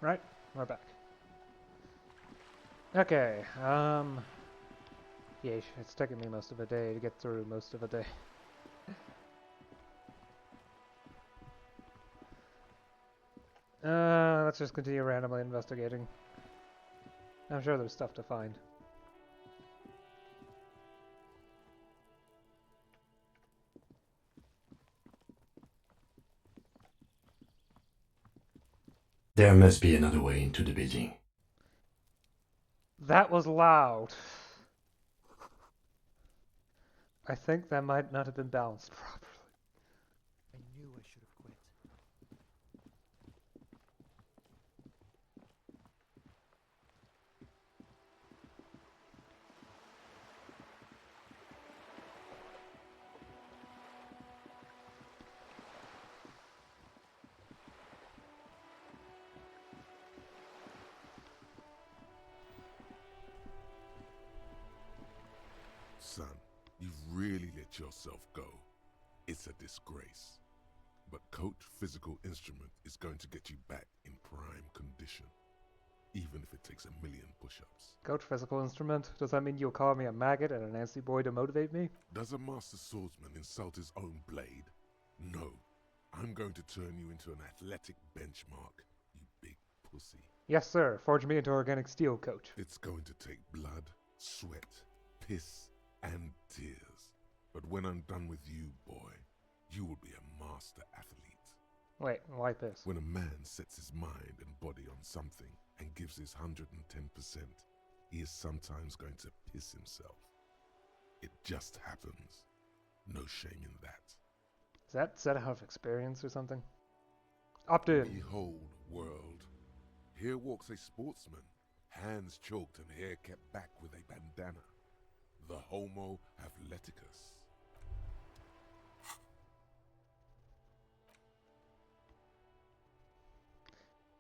Right, we're back. Okay, yeesh, it's taking me most of a day to get through most of a day. Let's just continue randomly investigating. I'm sure there's stuff to find. There must be another way into the building. That was loud. I think that might not have been balanced properly. I knew I should have quit. Son, you've really let yourself go. It's a disgrace. But Coach Physical Instrument is going to get you back in prime condition. Even if it takes 1,000,000 push-ups. Coach Physical Instrument? Does that mean you'll call me a maggot and a Nancy boy to motivate me? Does a master swordsman insult his own blade? No. I'm going to turn you into an athletic benchmark, you big pussy. Yes, sir. Forge me into organic steel, Coach. It's going to take blood, sweat, piss, and tears. But when I'm done with you, boy, you will be a master athlete. Wait, why piss? When a man sets his mind and body on something and gives his 110%, he is sometimes going to piss himself. It just happens. No shame in that. Is that set out of experience or something? Opt in. Behold, world. Here walks a sportsman, hands choked and hair kept back with a bandana. The Homo Athleticus.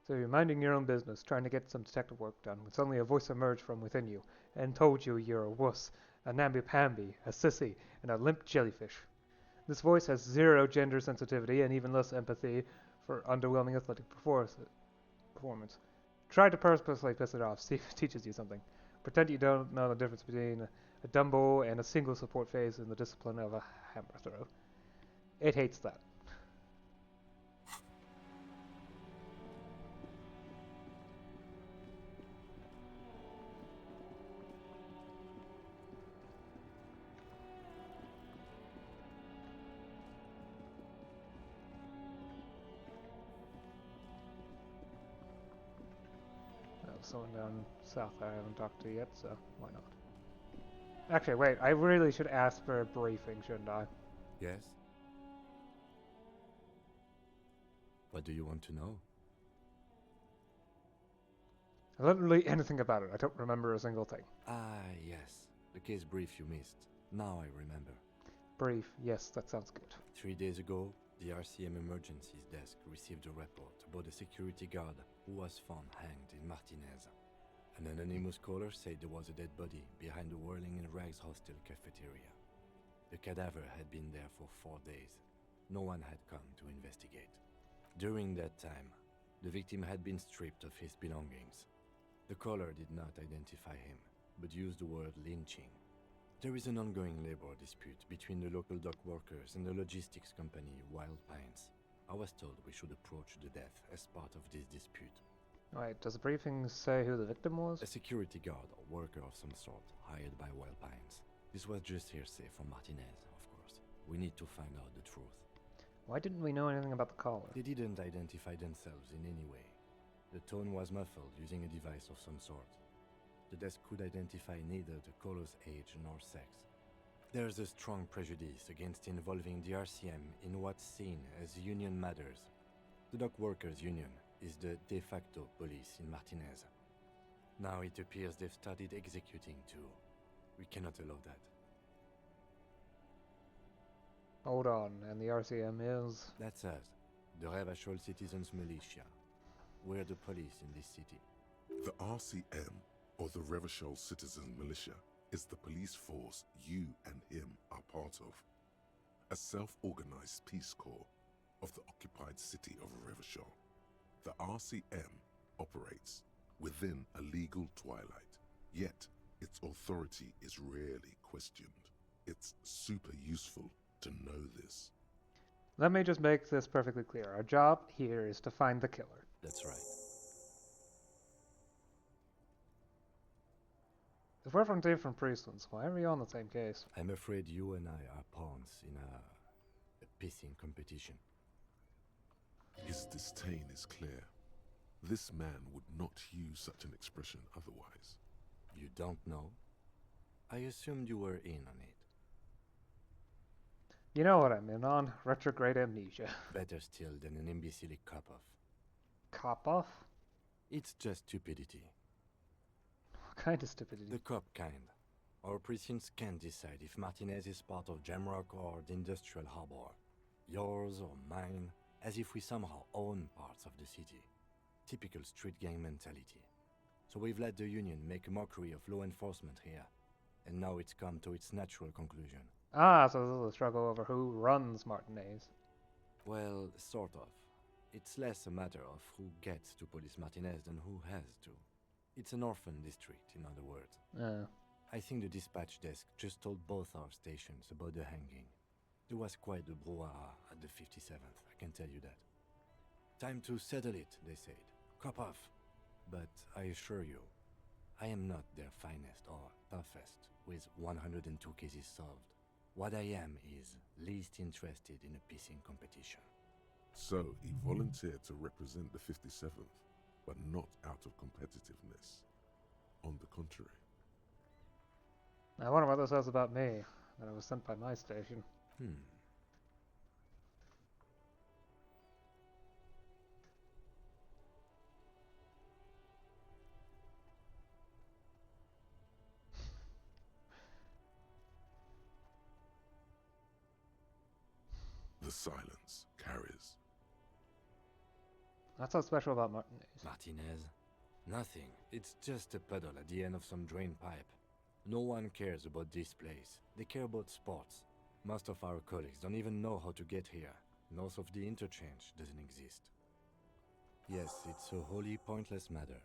So you're minding your own business, trying to get some detective work done, when suddenly a voice emerged from within you and told you you're a wuss, a namby-pamby, a sissy, and a limp jellyfish. This voice has zero gender sensitivity and even less empathy for underwhelming athletic performance. Try to purposely piss it off, see if it teaches you something. Pretend you don't know the difference between a dumbbell and a single support phase in the discipline of a hammer throw. It hates that. Someone down south I haven't talked to yet, so why not? Actually, wait, I really should ask for a briefing, shouldn't I? Yes? What do you want to know? Literally anything about it. I don't remember a single thing. Ah, yes. The case brief you missed. Now I remember. Brief, yes, that sounds good. 3 days ago, the RCM emergencies desk received a report about a security guard who was found hanged in Martinez. An anonymous caller said there was a dead body behind the Whirling in Rags hostel cafeteria. The cadaver had been there for 4 days. No one had come to investigate. During that time, the victim had been stripped of his belongings. The caller did not identify him, but used the word lynching. There is an ongoing labor dispute between the local dock workers and the logistics company Wild Pines. I was told we should approach the death as part of this dispute. Wait, does the briefing say who the victim was? A security guard or worker of some sort hired by Wild Pines. This was just hearsay from Martinez, of course. We need to find out the truth. Why didn't we know anything about the caller? They didn't identify themselves in any way. The tone was muffled using a device of some sort. The desk could identify neither the caller's age nor sex. There's a strong prejudice against involving the RCM in what's seen as union matters. The dock workers' union is the de facto police in Martinez. Now it appears they've started executing too. We cannot allow that. Hold on, and the RCM is? That's us, the Revachol Citizens Militia. We're the police in this city. The RCM, or the Revachol Citizen Militia, is the police force you and him are part of. A self-organized peace corps of the occupied city of Revachol. The RCM operates within a legal twilight, yet its authority is rarely questioned. It's super useful to know this. Let me just make this perfectly clear. Our job here is to find the killer. That's right. If we're from different precincts, why are we on the same case? I'm afraid you and I are pawns in a pissing competition. His disdain is clear. This man would not use such an expression otherwise. You don't know? I assumed you were in on it. You know what I'm in on. Retrograde amnesia. Better still than an imbecilic cop-off. Cop-off? It's just stupidity. What kind of stupidity? The cop kind. Our precincts can't decide if Martinez is part of Jamrock or the Industrial Harbor. Yours or mine, as if we somehow own parts of the city. Typical street gang mentality. So we've let the Union make a mockery of law enforcement here. And now it's come to its natural conclusion. Ah, so this is a struggle over who runs Martinez. Well, sort of. It's less a matter of who gets to police Martinez than who has to. It's an orphan district, in other words. I think the dispatch desk just told both our stations about the hanging. There was quite the brouhaha at the 57th, I can tell you that. Time to settle it, they said. Cop off. But I assure you, I am not their finest or toughest with 102 cases solved. What I am is least interested in a pissing competition. So he volunteered to represent the 57th, but not out of competitiveness. On the contrary. I wonder what this says about me, that I was sent by my station. The silence carries. That's what's special about Martinez. Martinez? Nothing. It's just a puddle at the end of some drain pipe. No one cares about this place. They care about sports. Most of our colleagues don't even know how to get here. North of the interchange doesn't exist. Yes, it's a wholly pointless matter.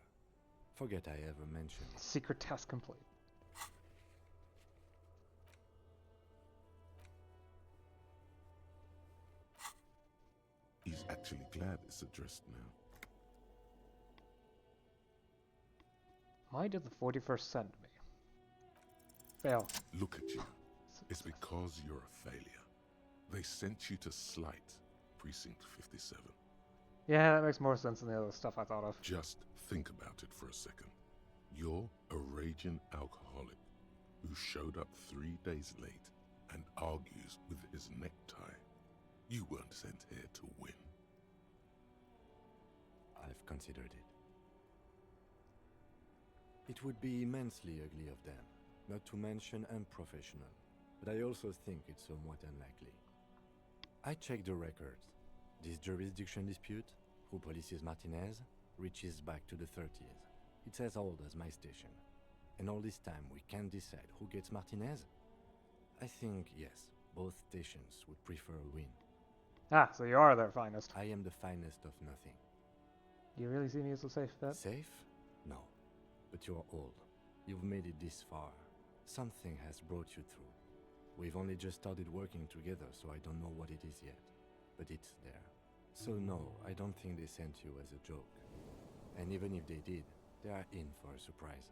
Forget I ever mentioned it. Secret task complete. He's actually glad it's addressed now. Why did the 41st send me? Fail. Look at you. It's because you're a failure. They sent you to slight Precinct 57. Yeah, that makes more sense than the other stuff I thought of. Just think about it for a second. You're a raging alcoholic who showed up 3 days late and argues with his necktie. You weren't sent here to win. I've considered it. It would be immensely ugly of them, not to mention unprofessional, but I also think it's somewhat unlikely. I checked the records. This jurisdiction dispute, who polices Martinez, reaches back to the 30s. It's as old as my station. And all this time we can't decide who gets Martinez? I think, yes, both stations would prefer a win. Ah, so you are their finest. I am the finest of nothing. Do you really see me as a safe bet? Safe? No. But you're old. You've made it this far. Something has brought you through. We've only just started working together, so I don't know what it is yet. But it's there. So no, I don't think they sent you as a joke. And even if they did, they are in for a surprise.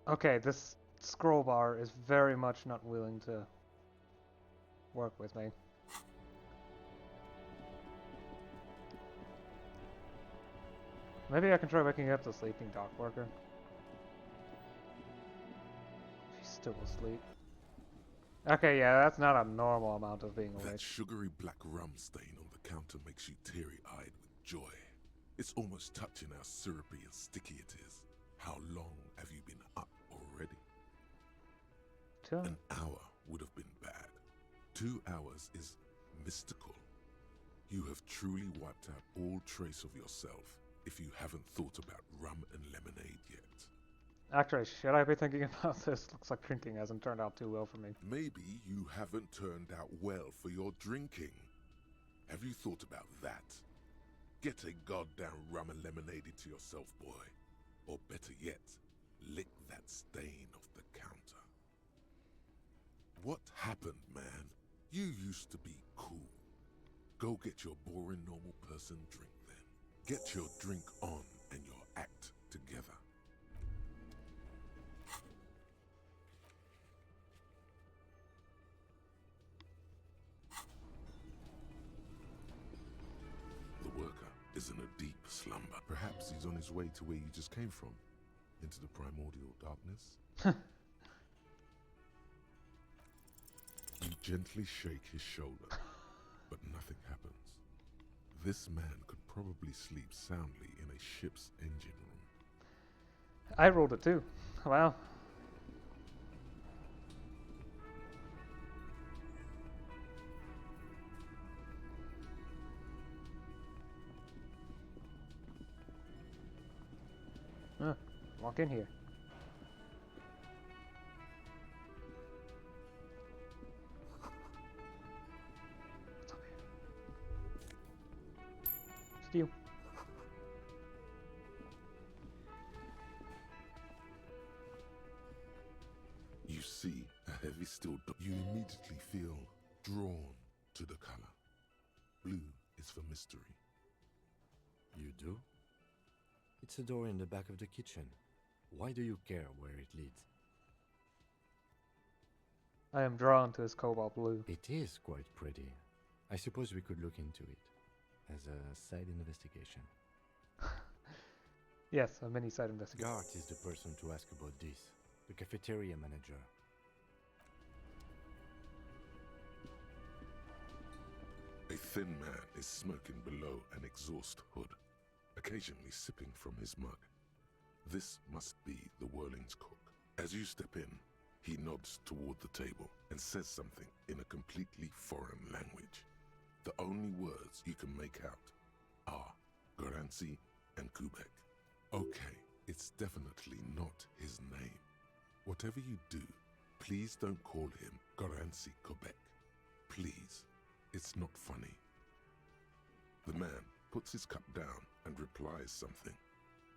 Okay, this scroll bar is very much not willing to work with me. Maybe I can try waking up the sleeping dock worker. She's still asleep. Okay, yeah, that's not a normal amount of being That awake. sugary black rum stain on the counter makes you teary-eyed with joy. It's almost touching how syrupy and sticky it is. How long have you been up already? 2 An hour would have been bad. 2 hours is mystical. You have truly wiped out all trace of yourself if you haven't thought about rum and lemonade yet. Actually, should I be thinking about this? Looks like drinking hasn't turned out too well for me. Maybe you haven't turned out well for your drinking. Have you thought about that? Get a goddamn rum and lemonade into yourself, boy. Or better yet, lick that stain off the counter. What happened, man? You used to be cool. Go get your boring normal person drink then. Get your drink on and your act together. The worker is in a deep slumber. Perhaps he's on his way to where you just came from, into the primordial darkness. You gently shake his shoulder, but nothing happens. This man could probably sleep soundly in a ship's engine room. I rolled it too. Wow. Walk in here. It's you. You see a heavy steel door. You immediately feel drawn to the color. Blue is for mystery. You do? It's a door in the back of the kitchen. Why do you care where it leads? I am drawn to his cobalt blue. It is quite pretty. I suppose we could look into it as a side investigation. Yes, a mini side investigation. Gart is the person to ask about this. The cafeteria manager. A thin man is smoking below an exhaust hood, occasionally sipping from his mug. This must be the Whirling's cook. As you step in, he nods toward the table and says something in a completely foreign language. The only words you can make out are Goranci and Kubek. Okay, it's definitely not his name. Whatever you do, please don't call him Goranci Kubek. Please, it's not funny. The man puts his cup down and replies something,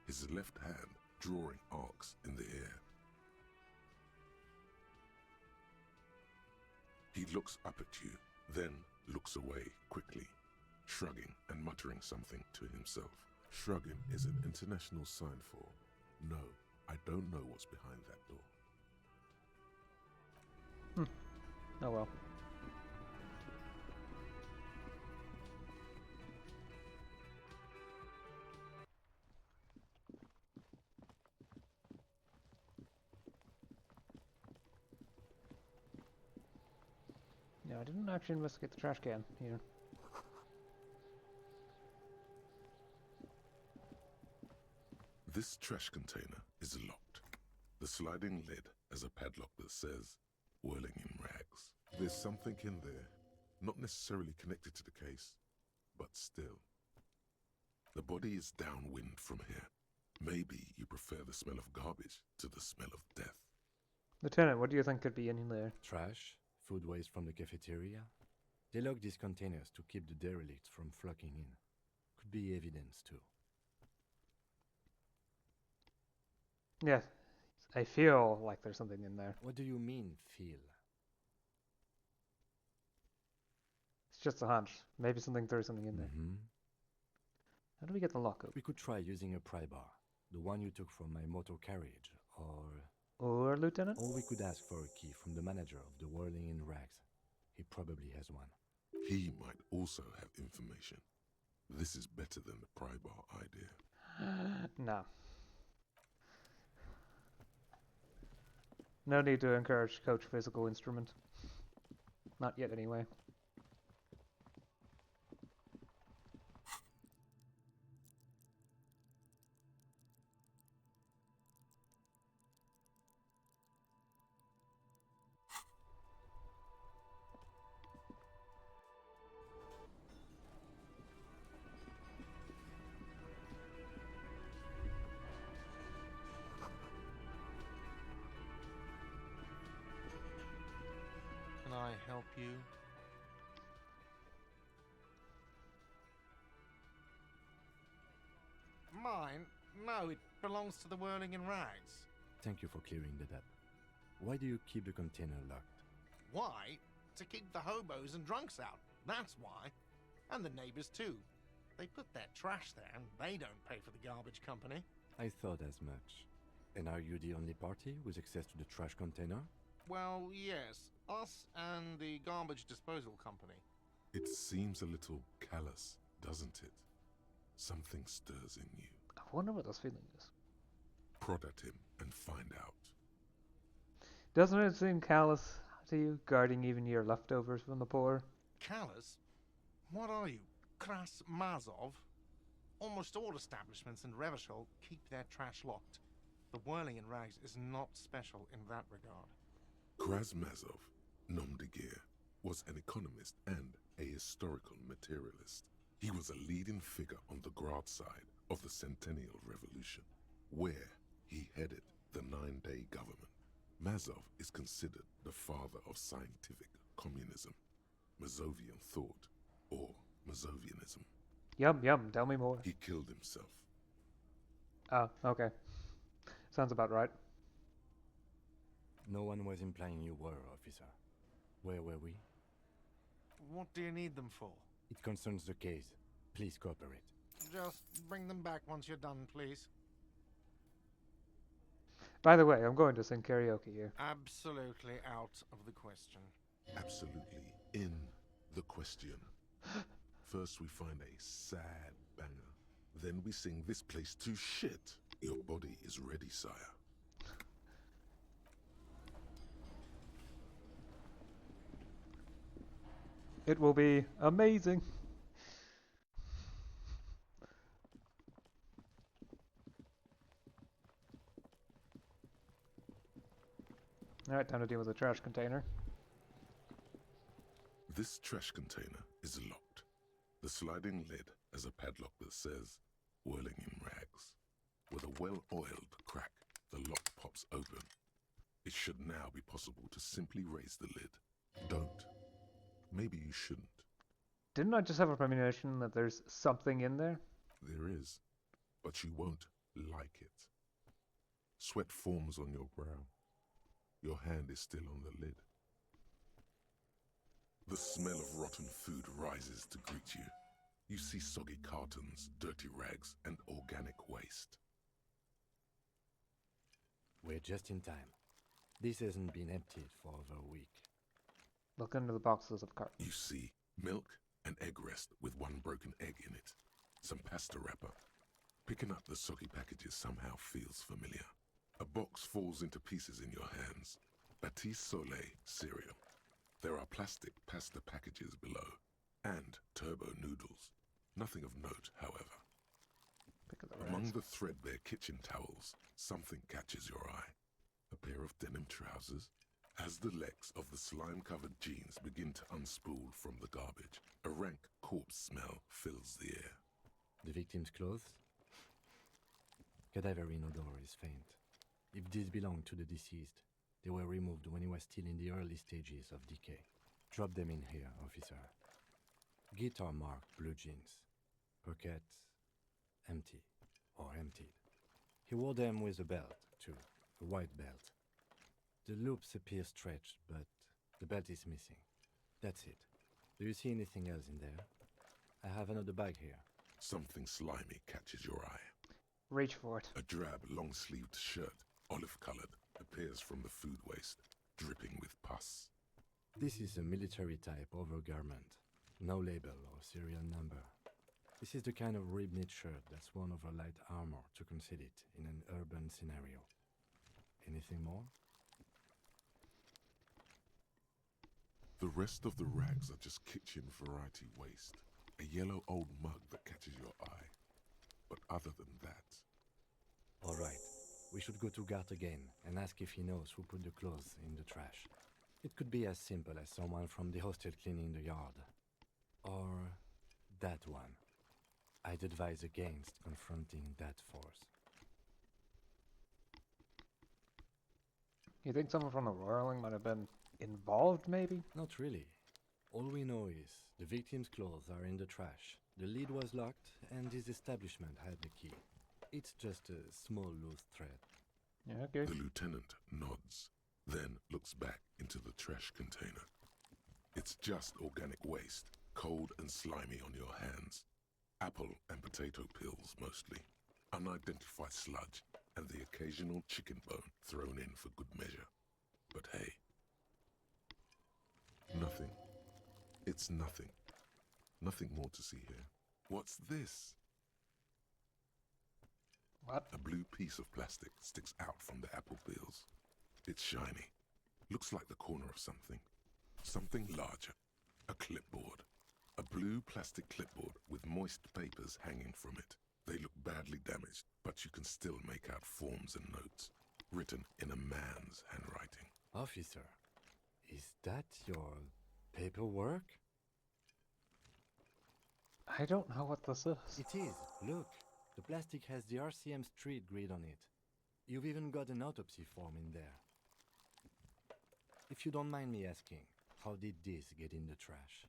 his left hand drawing arcs in the air. He looks up at you, then looks away quickly, shrugging and muttering something to himself. Shrugging is an international sign for, no, I don't know what's behind that door. Oh well. No, I didn't actually investigate the trash can here. This trash container is locked. The sliding lid has a padlock that says, Whirling in Rags. There's something in there, not necessarily connected to the case, but still. The body is downwind from here. Maybe you prefer the smell of garbage to the smell of death. Lieutenant, what do you think could be in there? Trash? Food waste from the cafeteria? They lock these containers to keep the derelicts from flocking in. Could be evidence too. Yes, I feel like there's something in there. What do you mean, feel? It's just a hunch. Maybe there's something in there. How do we get the lock up? We could try using a pry bar, the one you took from my motor carriage, Or, Lieutenant? or we could ask for a key from the manager of the Whirling in Rags. He probably has one. He might also have information. This is better than the pry bar idea. No. No need to encourage Coach physical instrument. Not yet, anyway. you? Mine? No, it belongs to the Whirling in Rags. Thank you for clearing that up. Why do you keep the container locked? Why? To keep the hobos and drunks out. That's why. And the neighbors too. They put their trash there and they don't pay for the garbage company. I thought as much. And are you the only party with access to the trash container? Well, yes. Us and the garbage disposal company. It seems a little callous, doesn't it? Something stirs in you. I wonder what this feeling is. Prod at him and find out. Doesn't it seem callous to you, guarding even your leftovers from the poor? Callous? What are you? Kras Mazov? Almost all establishments in Revachol keep their trash locked. The Whirling in Rags is not special in that regard. Krasmazov, nom de guerre, was an economist and a historical materialist. He was a leading figure on the Grad side of the Centennial Revolution, where he headed the 9-day government. Mazov is considered the father of scientific communism, Mazovian thought, or Mazovianism. Yum, yum, tell me more. He killed himself. Ah, okay. Sounds about right. No one was implying you were, officer. Where were we? What do you need them for? It concerns the case. Please cooperate. Just bring them back once you're done, please. By the way, I'm going to sing karaoke here. Absolutely out of the question. Absolutely in the question. First we find a sad banger. Then we sing this place to shit. Your body is ready, sire. It will be amazing. Alright, time to deal with the trash container. This trash container is locked. The sliding lid has a padlock that says, Whirling in Rags. With a well-oiled crack, the lock pops open. It should now be possible to simply raise the lid. Don't. Maybe you shouldn't. Didn't I just have a premonition that there's something in there? There is, but you won't like it. Sweat forms on your brow. Your hand is still on the lid. The smell of rotten food rises to greet you. You see soggy cartons, dirty rags, and organic waste. We're just in time. This hasn't been emptied for over a week. Look into the boxes of cartons. You see milk and egg rest with one broken egg in it. Some pasta wrapper. Picking up the soggy packages somehow feels familiar. A box falls into pieces in your hands. Batiste Soleil cereal. There are plastic pasta packages below. And turbo noodles. Nothing of note, however. Pick of the Among rags. the threadbare kitchen towels, something catches your eye. A pair of denim trousers. As the legs of the slime-covered jeans begin to unspool from the garbage, a rank corpse smell fills the air. The victim's clothes? Cadaverine odor is faint. If these belong to the deceased, they were removed when he was still in the early stages of decay. Drop them in here, officer. Guitar-marked blue jeans. Pockets empty or emptied. He wore them with a belt, too, a white belt. The loops appear stretched, but the belt is missing. That's it. Do you see anything else in there? I have another bag here. Something slimy catches your eye. Reach for it. A drab, long-sleeved shirt, olive-colored, appears from the food waste, dripping with pus. This is a military-type overgarment. No label or serial number. This is the kind of rib-knit shirt that's worn over light armor to conceal it in an urban scenario. Anything more? The rest of the rags are just kitchen variety waste. A yellow old mug that catches your eye. But other than that, All right. We should go to Gart again and ask if he knows who put the clothes in the trash. It could be as simple as someone from the hostel cleaning the yard. Or that one. I'd advise against confronting that force. You think someone from the Whirling might have been involved, maybe? Not really. All we know is the victim's clothes are in the trash, the lid was locked, and his establishment had the key. It's just a small loose thread. Yeah, okay. The lieutenant nods, then looks back into the trash container. It's just organic waste, cold and slimy on your hands. Apple and potato peels mostly. Unidentified sludge, and the occasional chicken bone thrown in for good measure. But hey, nothing. It's nothing. Nothing more to see here. What's this? What? A blue piece of plastic sticks out from the apple peels. It's shiny. Looks like the corner of something. Something larger. A clipboard. A blue plastic clipboard with moist papers hanging from it. They look badly damaged, but you can still make out forms and notes, written in a man's handwriting. Officer, is that your paperwork? I don't know what this is. It is. Look, the plastic has the RCM street grid on it. You've even got an autopsy form in there. If you don't mind me asking, how did this get in the trash?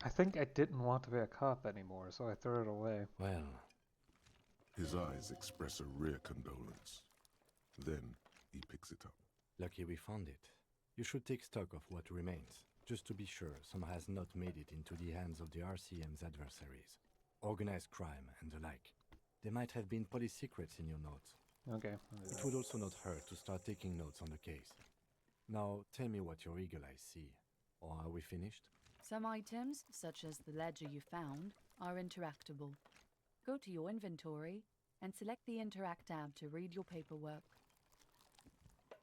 I think I didn't want to be a cop anymore, so I threw it away. Well, His eyes express a rare condolence. Then he picks it up. lucky we found it. You should take stock of what remains, just to be sure some has not made it into the hands of the RCM's adversaries. Organized crime and the like. There might have been police secrets in your notes. Okay. It would also not hurt to start taking notes on the case. Now, tell me what your eagle eyes see. Or are we finished? Some items, such as the ledger you found, are interactable. Go to your inventory and select the Interact tab to read your paperwork.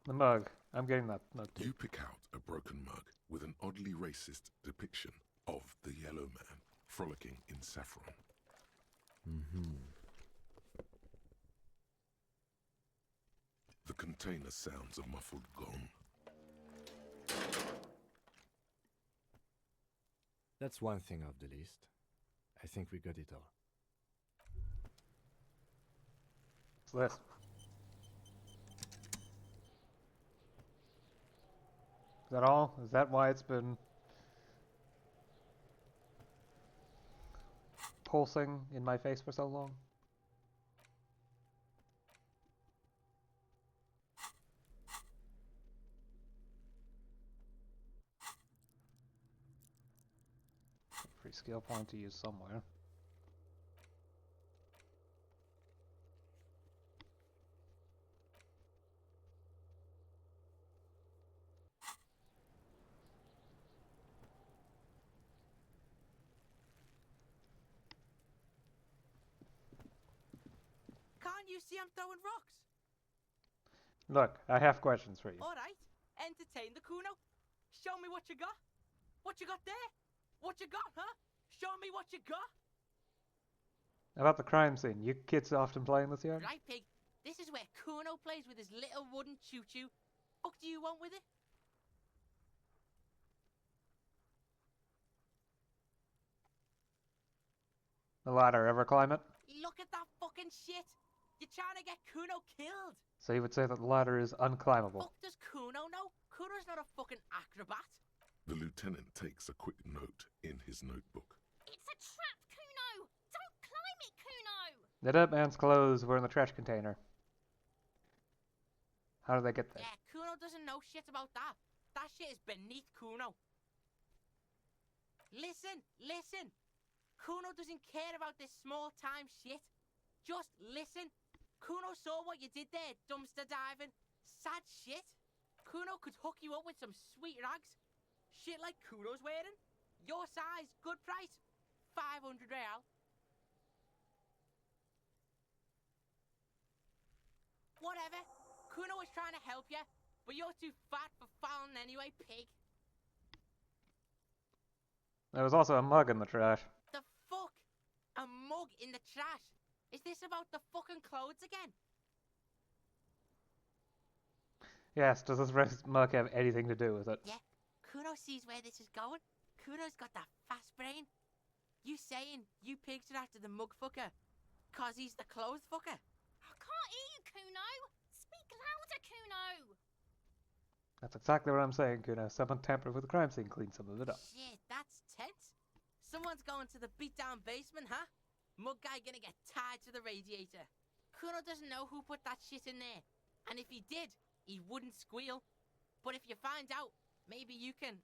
The mug. I'm getting that mug too. You pick out a broken mug with an oddly racist depiction of the yellow man frolicking in saffron. The container sounds a muffled gong. That's one thing off the list. I think we got it all. What's this? Is that all? Is that why it's been pulsing in my face for so long? Free skill point to use somewhere. Can't you see I'm throwing rocks? Look, I have questions for you. Alright, entertain the Kuno. Show me what you got. What you got there? What you got, huh? Show me what you got. About the crime scene, you kids often play in this yard? Right, pig. This is where Kuno plays with his little wooden choo-choo. What do you want with it? The ladder, ever climb it? Look at that fucking shit. You're trying to get Kuno killed. So you would say that the ladder is unclimbable. Fuck does Kuno know? Kuno's not a fucking acrobat. The lieutenant takes a quick note in his notebook. It's a trap, Kuno! Don't climb it, Kuno! The dead man's clothes were in the trash container. How did they get there? Yeah, Kuno doesn't know shit about that. That shit is beneath Kuno. Listen, listen. Kuno doesn't care about this small-time shit. Just listen. Kuno saw what you did there, dumpster diving. Sad shit. Kuno could hook you up with some sweet rags. Shit like Kuno's wearing. Your size, good price. 500 real. Whatever. Kuno was trying to help you, but you're too fat for fouling anyway, pig. There was also a mug in the trash. The fuck? A mug in the trash? Is this about the fucking clothes again? Yes, does this mug have anything to do with it? Yeah, Kuno sees where this is going. Kuno's got that fast brain. You saying you picked it after the mug fucker, 'cause he's the clothes fucker? I can't hear you, Kuno. Speak louder, Kuno. That's exactly what I'm saying, Kuno. Someone tampered with the crime scene, cleaned some of it up. Shit, that's tense. Someone's going to the beat-down basement, huh? Mug guy gonna get tied to the radiator. Kuno doesn't know who put that shit in there. And if he did, he wouldn't squeal. But if you find out, maybe you can...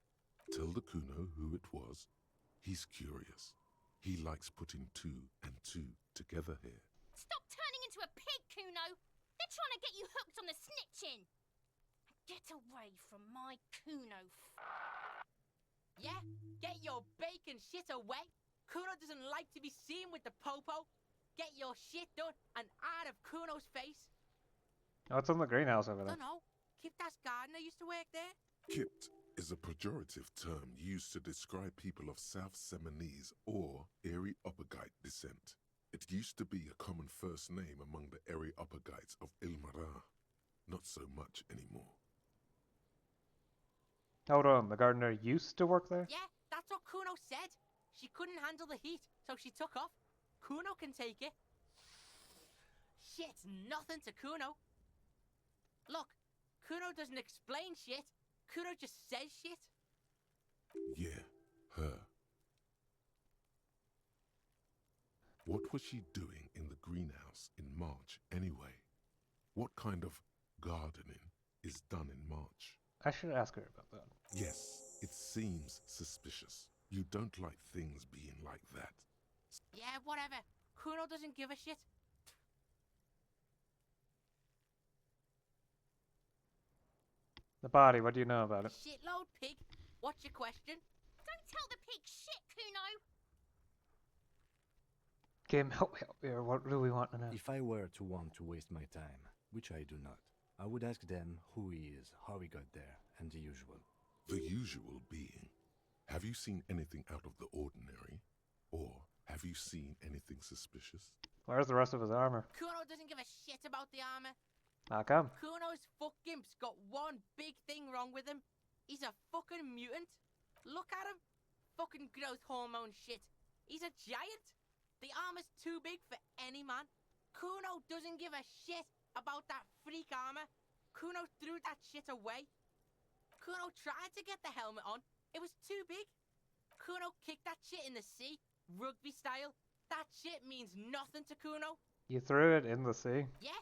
Tell the Kuno who it was. He's curious. He likes putting two and two together here. Stop turning into a pig, Kuno. They're trying to get you hooked on the snitching. Get away from my Kuno. Yeah? Get your bacon shit away. Kuno doesn't like to be seen with the popo. Get your shit done and out of Kuno's face. Oh, it's on the greenhouse over there. Dunno. Kiptas gardener used to work there. Kipt is a pejorative term used to describe people of South Seminese or Erie-Uppergite descent. It used to be a common first name among the Erie-Uppergites of Ilmara. Not so much anymore. Hold on, the gardener used to work there? Yeah, that's what Kuno said. She couldn't handle the heat, so she took off. Kuno can take it. Shit's nothing to Kuno. Look, Kuno doesn't explain shit. Kuno just says shit. Yeah, her. What was she doing in the greenhouse in March anyway? What kind of gardening is done in March? I should ask her about that. Yes, it seems suspicious. You don't like things being like that. Yeah, whatever. Kuno doesn't give a shit. The body, what do you know about it? Shitload pig. What's your question? Don't tell the pig shit, Kuno. Kim, help me out here. What do we want to know? If I were to want to waste my time, which I do not, I would ask them who he is, how he got there, and the usual. The usual being, have you seen anything out of the ordinary? Or have you seen anything suspicious? Where's the rest of his armor? Kuno doesn't give a shit about the armor. How come? Kuno's fuck gimp's got one big thing wrong with him. He's a fucking mutant. Look at him. Fucking growth hormone shit. He's a giant. The armor's too big for any man. Kuno doesn't give a shit about that freak armor. Kuno threw that shit away. Kuno tried to get the helmet on. It was too big. Kuno kicked that shit in the sea, rugby style. That shit means nothing to Kuno. You threw it in the sea? Yeah,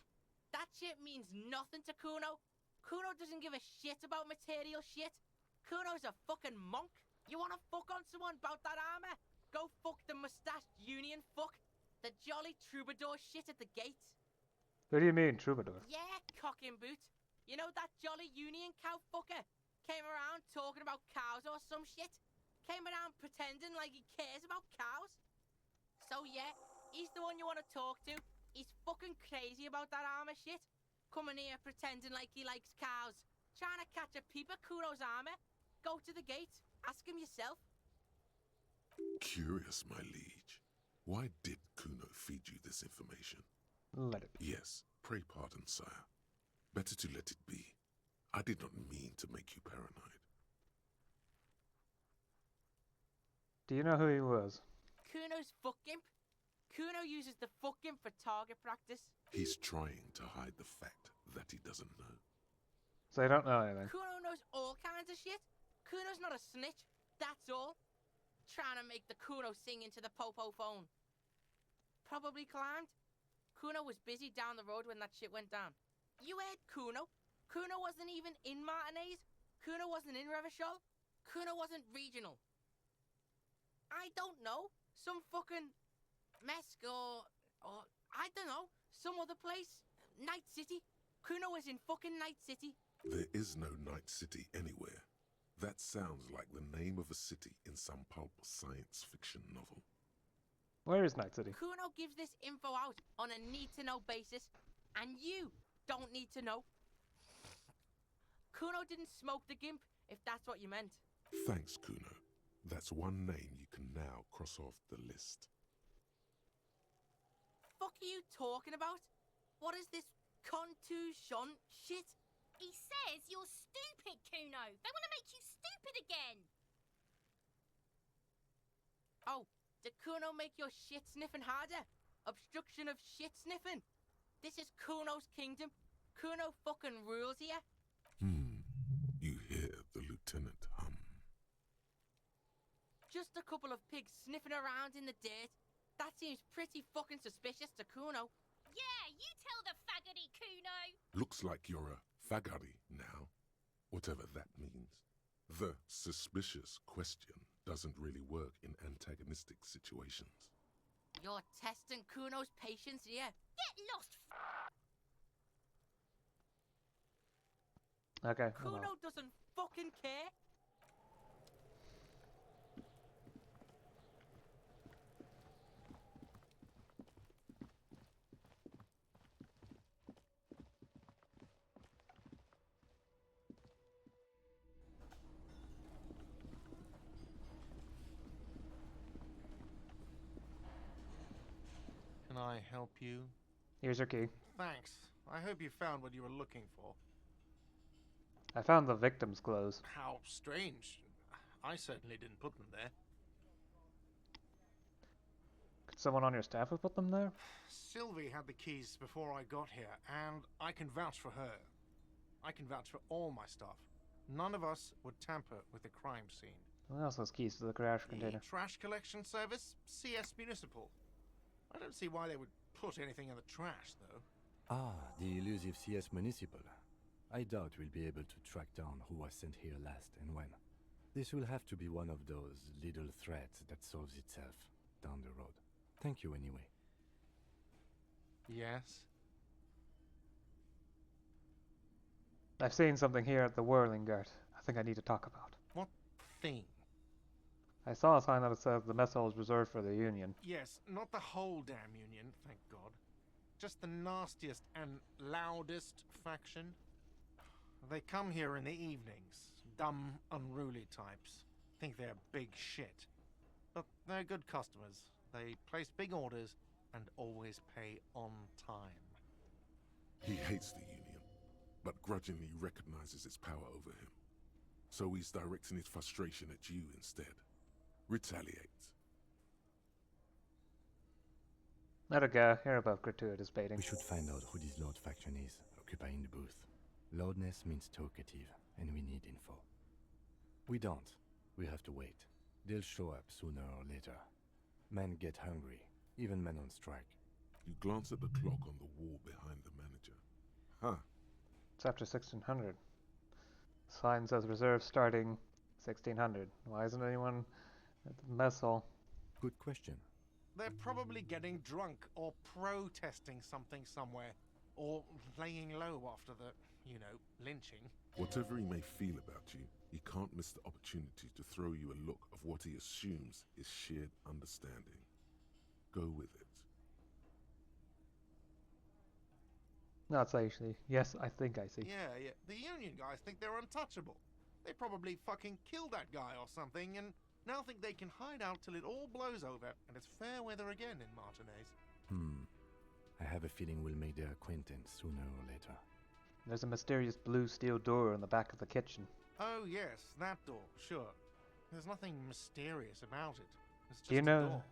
that shit means nothing to Kuno. Kuno doesn't give a shit about material shit. Kuno's a fucking monk. You wanna fuck on someone about that armor? Go fuck the mustached union fuck. The jolly troubadour shit at the gate. What do you mean, troubadour? Yeah, cock and boot. You know that jolly union cow fucker? Came around talking about cows or some shit. Came around pretending like he cares about cows. So yeah, he's the one you want to talk to. He's fucking crazy about that armor shit. Coming here pretending like he likes cows. Trying to catch a peep at Kuno's armor. Go to the gate. Ask him yourself. Curious, my liege. Why did Kuno feed you this information? Let it be. Yes, pray pardon, sire. Better to let it be. I did not mean to make you paranoid. Do you know who he was? Kuno's fuck gimp. Kuno uses the fuck gimp for target practice. He's trying to hide the fact that he doesn't know. So you don't know anything. Kuno knows all kinds of shit. Kuno's not a snitch. That's all. Trying to make the Kuno sing into the popo phone. Probably climbed. Kuno was busy down the road when that shit went down. You heard Kuno. Kuno wasn't even in Martinez. Kuno wasn't in Revachol. Kuno wasn't regional. I don't know. Some fucking Mesk or I don't know. Some other place. Night City. Kuno was in fucking Night City. There is no Night City anywhere. That sounds like the name of a city in some pulp science fiction novel. Where is Night City? Kuno gives this info out on a need-to-know basis, and you don't need to know. Kuno didn't smoke the gimp, if that's what you meant. Thanks, Kuno. That's one name you can now cross off the list. Fuck are you talking about? What is this contusion shit? He says you're stupid, Kuno. They want to make you stupid again. Oh, did Kuno make your shit sniffing harder? Obstruction of shit sniffing? This is Kuno's kingdom. Kuno fucking rules here. You hear the lieutenant hum. Just a couple of pigs sniffing around in the dirt. That seems pretty fucking suspicious to Kuno. Yeah, you tell the faggoty, Kuno. Looks like you're a fagari now, whatever that means. The suspicious question doesn't really work in antagonistic situations. You're testing Kuno's patience here. Get lost, Okay. I'm Kuno out. doesn't fucking care. Can I help you? Here's your key. Thanks. I hope you found what you were looking for. I found the victim's clothes. How strange. I certainly didn't put them there. Could someone on your staff have put them there? Sylvie had the keys before I got here, and I can vouch for her. I can vouch for all my staff. None of us would tamper with the crime scene. Who else has keys to the trash container? The trash collection service? CS Municipal. I don't see why they would put anything in the trash, though. Ah, the elusive CS Municipal. I doubt we'll be able to track down who was sent here last and when. This will have to be one of those little threats that solves itself down the road. Thank you anyway. Yes? I've seen something here at the Whirling Gurt. I think I need to talk about. What thing? I saw a sign that says the mess hall is reserved for the Union. Yes, not the whole damn Union, thank God. Just the nastiest and loudest faction. They come here in the evenings. Dumb, unruly types. Think they're big shit. But they're good customers. They place big orders and always pay on time. He hates the Union, but grudgingly recognizes its power over him. So he's directing his frustration at you instead. Retaliate. Let it go. Hear about gratuitous baiting. We should find out who this Lord faction is, occupying the booth. Loudness means talkative, and we need info. We don't. We have to wait. They'll show up sooner or later. Men get hungry, even men on strike. You glance at the clock on the wall behind the manager. Huh. It's after 1600. Sign says reserve starting 1600. Why isn't anyone at the mess hall? Good question. They're probably getting drunk or protesting something somewhere. Or laying low after the, lynching. Whatever he may feel about you, he can't miss the opportunity to throw you a look of what he assumes is shared understanding. Go with it. That's actually. Yes, I think I see. Yeah. The Union guys think they're untouchable. They probably fucking killed that guy or something and now think they can hide out till it all blows over and it's fair weather again in Martinez. I have a feeling we'll make their acquaintance sooner or later. There's a mysterious blue steel door in the back of the kitchen. Oh yes, that door, sure. There's nothing mysterious about it. It's just Do you a know? door.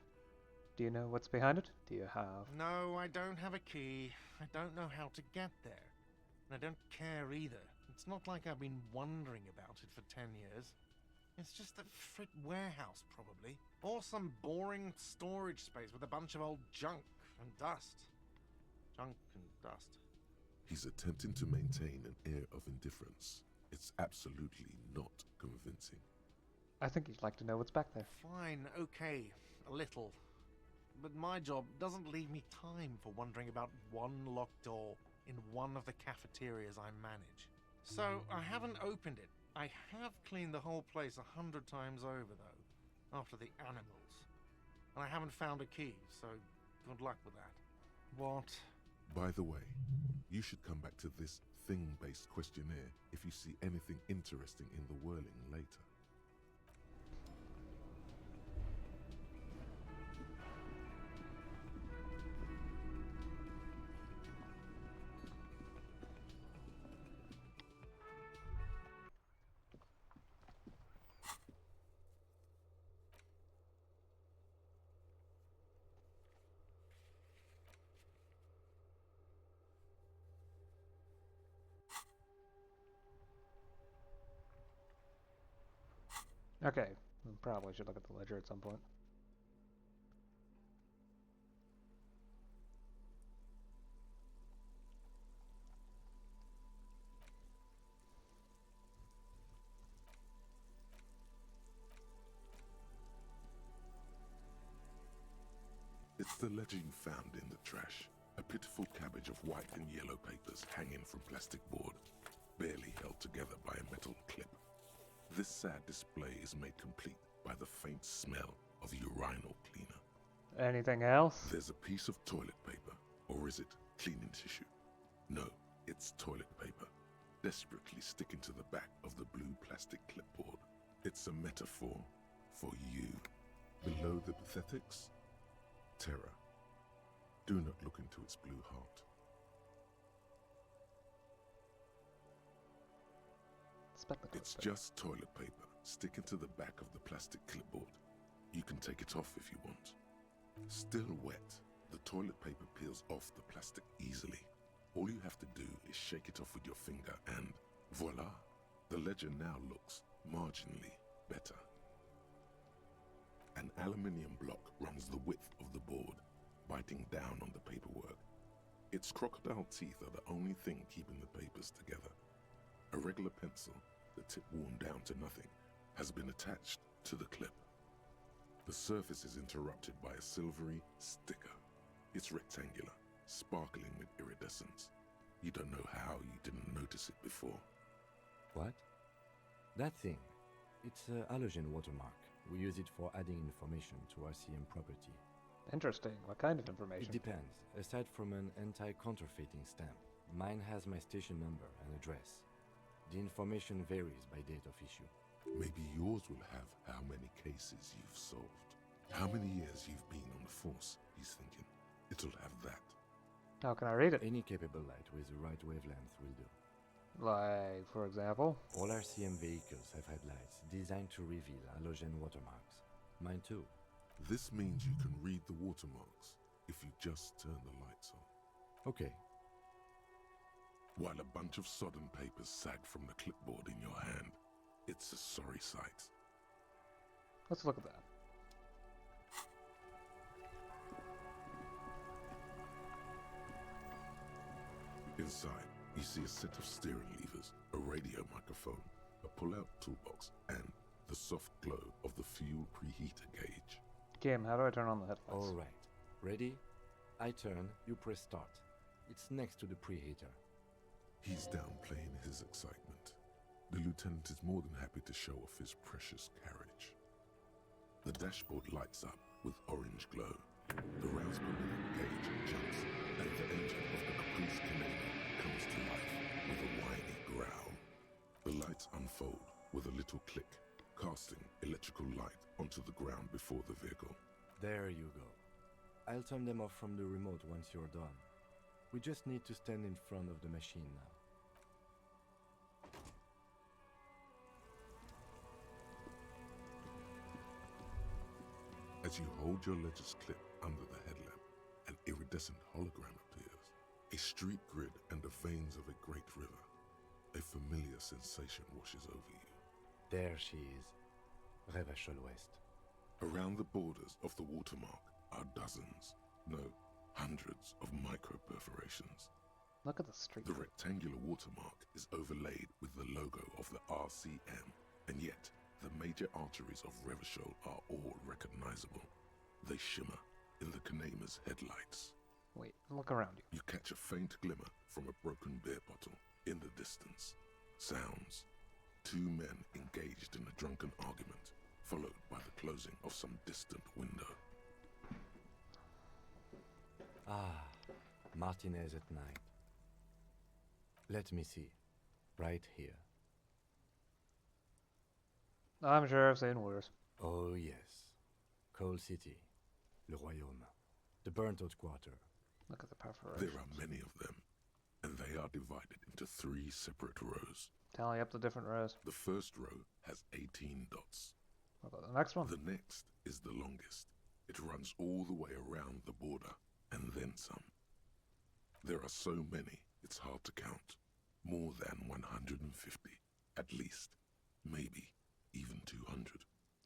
Do you know what's behind it? Do you have? No, I don't have a key. I don't know how to get there. And I don't care either. It's not like I've been wondering about it for 10 years. It's just a frit warehouse, probably. Or some boring storage space with a bunch of old junk and dust. Junk and dust. He's attempting to maintain an air of indifference. It's absolutely not convincing. I think you'd like to know what's back there. Fine, okay, a little. But my job doesn't leave me time for wondering about one locked door in one of the cafeterias I manage. So I haven't opened it. I have cleaned the whole place 100 times over, though, after the animals. And I haven't found a key, so good luck with that. What? By the way, you should come back to this thing-based questionnaire if you see anything interesting in the whirling later. Okay, we probably should look at the ledger at some point. It's the ledger you found in the trash. A pitiful cabbage of white and yellow papers hanging from plastic board, barely held together by a metal clip. This sad display is made complete by the faint smell of urinal cleaner. Anything else? There's a piece of toilet paper, or is it cleaning tissue? No, it's toilet paper, desperately sticking to the back of the blue plastic clipboard. It's a metaphor for you. Below the pathetics, terror. Do not look into its blue heart. It's just toilet paper sticking to the back of the plastic clipboard. You can take it off if you want. Still wet, the toilet paper peels off the plastic easily. All you have to do is shake it off with your finger and voila! The ledger now looks marginally better. An aluminium block runs the width of the board, biting down on the paperwork. Its crocodile teeth are the only thing keeping the papers together. A regular pencil, the tip worn down to nothing, has been attached to the clip. The surface is interrupted by a silvery sticker. It's rectangular, sparkling with iridescence. You don't know how you didn't notice it before. What? That thing. It's a halogen watermark. We use it for adding information to RCM property. Interesting. What kind of It information? depends. Aside from an anti-counterfeiting stamp, mine has my station number and address. The information varies by date of issue. Maybe yours will have how many cases you've solved. How many years you've been on the force, he's thinking. It'll have that. How can I read it? Any capable light with the right wavelength will do. Like, for example? All RCM vehicles have headlights designed to reveal halogen watermarks. Mine too. This means you can read the watermarks if you just turn the lights on. Okay. While a bunch of sodden papers sag from the clipboard in your hand, it's a sorry sight. Let's look at that. Inside, you see a set of steering levers, a radio microphone, a pull-out toolbox, and the soft glow of the fuel preheater gauge. Kim, how do I turn on the headlights? All right. Ready? I turn, you press start. It's next to the preheater. He's downplaying his excitement. The lieutenant is more than happy to show off his precious carriage. The dashboard lights up with orange glow. The rounds per minute gauge jumps, and the engine of the Caprice Canadian comes to life with a whiny growl. The lights unfold with a little click, casting electrical light onto the ground before the vehicle. There you go. I'll turn them off from the remote once you're done. We just need to stand in front of the machine now. As you hold your ledger's clip under the headlamp, an iridescent hologram appears. A street grid and the veins of a great river. A familiar sensation washes over you. There she is. Revachol West. Around the borders of the watermark are dozens, no, hundreds of micro-perforations. Look at the street. The rectangular watermark is overlaid with the logo of the RCM, and yet the major arteries of Revachol are all recognizable. They shimmer in the Kanema's headlights. Wait, look around you. You catch a faint glimmer from a broken beer bottle in the distance. Sounds. Two men engaged in a drunken argument, followed by the closing of some distant window. Ah, Martinez at night. Let me see. Right here. I'm sure I've seen worse. Oh yes. Coal City. Le Royaume. The burnt-out quarter. Look at the perforations. There are many of them, and they are divided into 3 separate rows. Tally up the different rows. The first row has 18 dots. What about the next one? The next is the longest. It runs all the way around the border, and then some. There are so many, it's hard to count. More than 150, at least. Maybe even 200.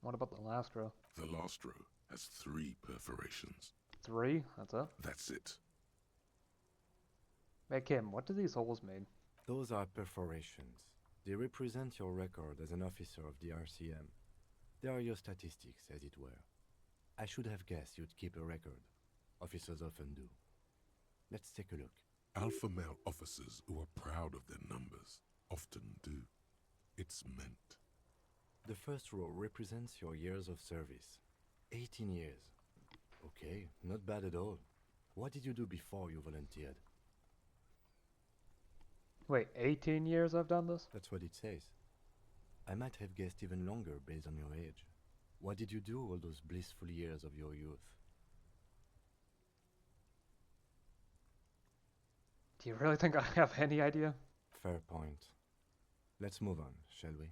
What about the last row? The last row has 3 perforations. 3? That's it? That's it. Hey Kim, what do these holes mean? Those are perforations. They represent your record as an officer of the RCM. They are your statistics, as it were. I should have guessed you'd keep a record. Officers often do. Let's take a look. Alpha male officers who are proud of their numbers often do. It's meant. The first row represents your years of service. 18 years. Okay, not bad at all. What did you do before you volunteered? Wait, 18 years I've done this? That's what it says. I might have guessed even longer based on your age. What did you do all those blissful years of your youth? Do you really think I have any idea? Fair point. Let's move on, shall we?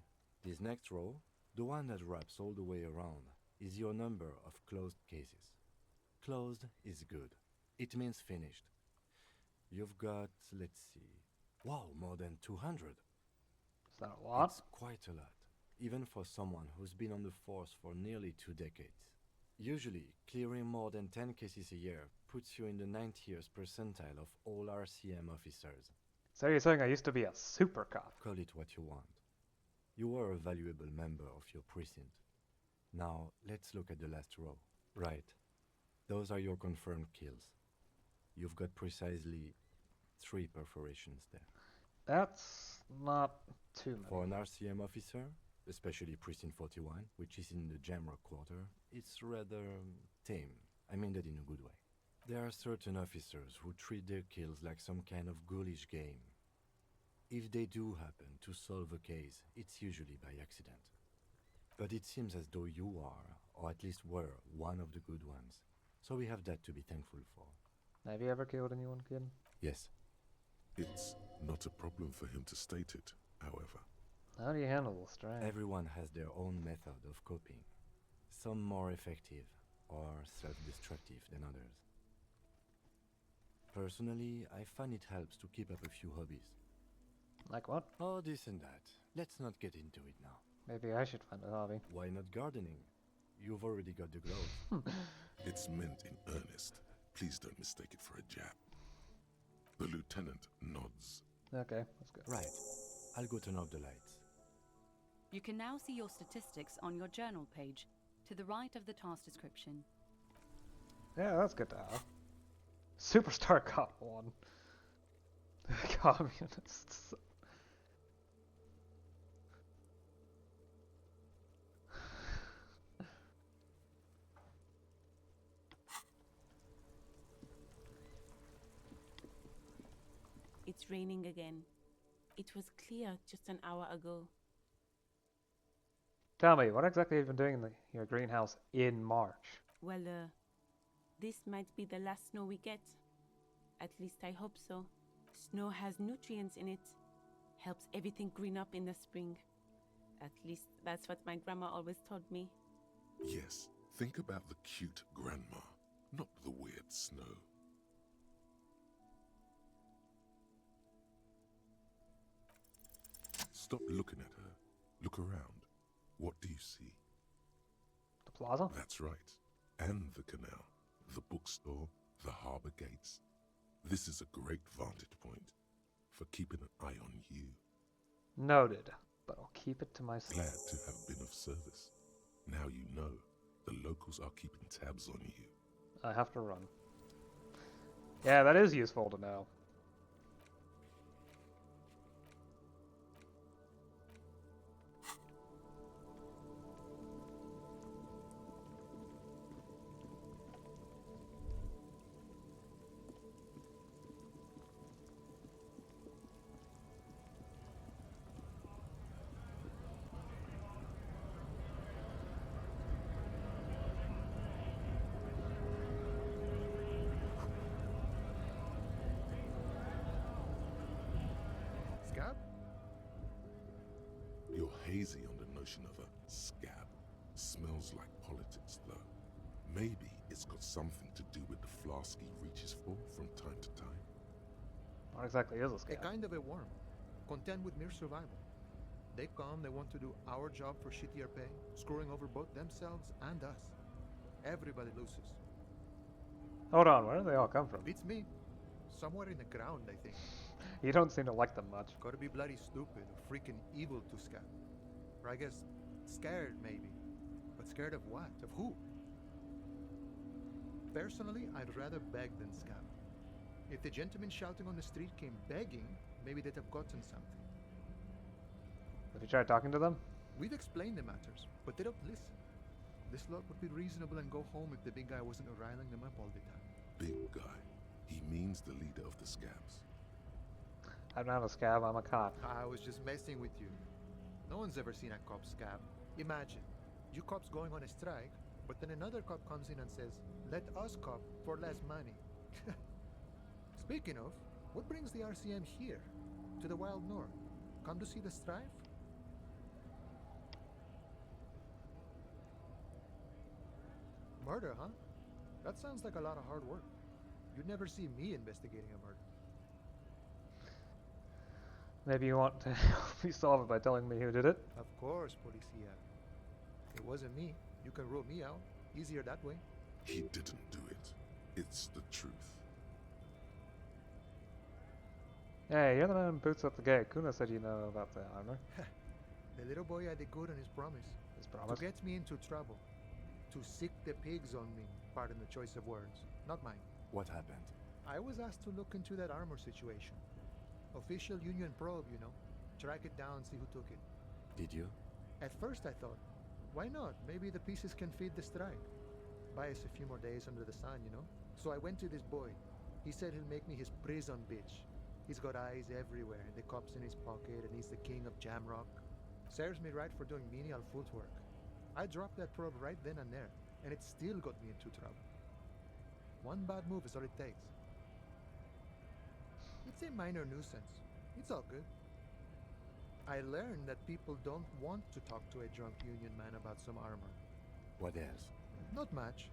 This next row, the one that wraps all the way around, is your number of closed cases. Closed is good. It means finished. You've got, let's see, wow, more than 200. Is that a lot? It's quite a lot, even for someone who's been on the force for nearly 2 decades. Usually, clearing more than 10 cases a year puts you in the 90th percentile of all RCM officers. So you're saying I used to be a super cop? Call it what you want. You were a valuable member of your precinct. Now, let's look at the last row. Right. Those are your confirmed kills. You've got precisely 3 perforations there. That's not too many. For an RCM officer, especially Precinct 41, which is in the Jamrock quarter, it's rather tame. I mean that in a good way. There are certain officers who treat their kills like some kind of ghoulish game. If they do happen to solve a case, it's usually by accident. But it seems as though you are, or at least were, one of the good ones. So we have that to be thankful for. Have you ever killed anyone, kid? Yes. It's not a problem for him to state it, however. How do you handle the strain? Everyone has their own method of coping. Some more effective or self-destructive than others. Personally, I find it helps to keep up a few hobbies. Like what? Oh, this and that. Let's not get into it now. Maybe I should find a hobby. Why not gardening? You've already got the gloves. It's meant in earnest. Please don't mistake it for a jab. The lieutenant nods. Okay, that's good. Right. I'll go turn off the lights. You can now see your statistics on your journal page, to the right of the task description. Yeah, that's good to have. Superstar Cop 1. Communists. It's raining again. It was clear just an hour ago. Tell me, what exactly have you been doing in your greenhouse in March? Well, this might be the last snow we get. At least I hope so. Snow has nutrients in it. Helps everything green up in the spring. At least that's what my grandma always told me. Yes, think about the cute grandma, not the weird snow. Stop looking at her. Look around. What do you see? The plaza? That's right. And the canal, the bookstore, the harbour gates. This is a great vantage point for keeping an eye on you. Noted, but I'll keep it to myself. Glad to have been of service. Now you know the locals are keeping tabs on you. I have to run. Yeah, that is useful to know. Scab? You're hazy on the notion of a scab. Smells like politics, though. Maybe it's got something to do with the flask he reaches for from time to time. What exactly is a A scab? kind of a worm, content with mere survival. They come, they want to do our job for shittier pay, screwing over both themselves and us. Everybody loses. Hold on, where do they all come from? Beats me. Somewhere in the ground, I think. You don't seem to like them much. Gotta be bloody stupid or freaking evil to scab. Or I guess scared, maybe. But scared of what? Of who? Personally, I'd rather beg than scab. If the gentleman shouting on the street came begging, maybe they'd have gotten something. Have you tried talking to them? We've explained the matters, but they don't listen. This lot would be reasonable and go home if the big guy wasn't riling them up all the time. Big guy. He means the leader of the scabs. I'm not a scab, I'm a cop. I was just messing with you. No one's ever seen a cop scab. Imagine, you cops going on a strike, but then another cop comes in and says, let us cop for less money. Speaking of, what brings the RCM here? To the wild north? Come to see the strife? Murder, huh? That sounds like a lot of hard work. You'd never see me investigating a murder. Maybe you want to help me solve it by telling me who did it? Of course, Policia. It wasn't me. You can rule me out. Easier that way. He didn't do it. It's the truth. Hey, you're the man who boots up the gate. Kuna said you know about the armor. The little boy had it good on his promise. His promise? To get me into trouble. To sick the pigs on me. Pardon the choice of words. Not mine. What happened? I was asked to look into that armor situation. Official union probe, you know. Track it down, see who took it. Did you? At first I thought, why not? Maybe the pieces can feed the strike. Buy us a few more days under the sun, you know? So I went to this boy. He said he'll make me his prison bitch. He's got eyes everywhere, the cop's in his pocket, and he's the king of Jamrock. Serves me right for doing menial footwork. I dropped that probe right then and there, and it still got me into trouble. One bad move is all it takes. It's a minor nuisance. It's all good. I learned that people don't want to talk to a drunk union man about some armor. What else? Not much.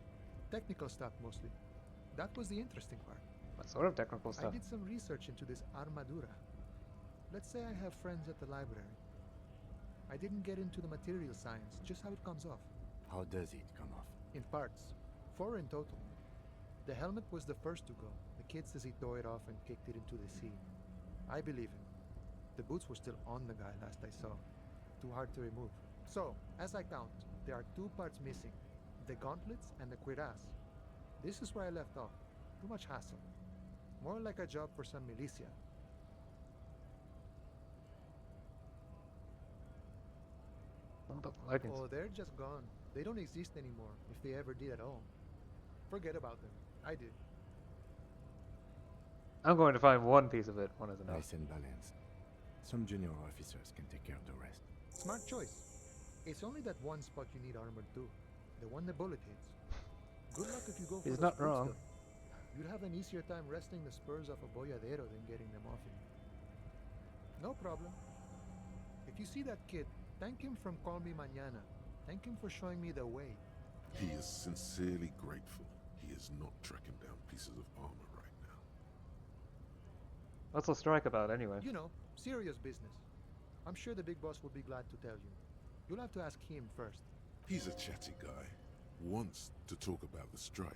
Technical stuff mostly. That was the interesting part. What sort of technical I stuff? did some research into this armadura. Let's say I have friends at the library. I didn't get into the material science, just how it comes off. How does it come off? In parts. 4 in total. The helmet was the first to go. The kid says he tore it off and kicked it into the sea. I believe him. The boots were still on the guy last I saw. Too hard to remove. So, as I count, there are 2 parts missing. The gauntlets and the cuirass. This is where I left off. Too much hassle. More like a job for some militia. What about the leggings? Oh, they're just gone. They don't exist anymore, if they ever did at all. Forget about them. I did. I'm going to find one piece of it, one is enough. Nice and balanced. Some junior officers can take care of the rest. Smart choice. It's only that one spot you need armored too. The one the bullet hits. Good luck if you go for He's those not boots, wrong. though. You'll have an easier time wresting the spurs off a boyadero than getting them off him. No problem. If you see that kid, thank him from Call Me Mañana. Thank him for showing me the way. He is sincerely grateful. He is not tracking down pieces of armor right now. What's the strike about anyway? You know, serious business. I'm sure the big boss will be glad to tell you. You'll have to ask him first. He's a chatty guy. Wants to talk about the strike.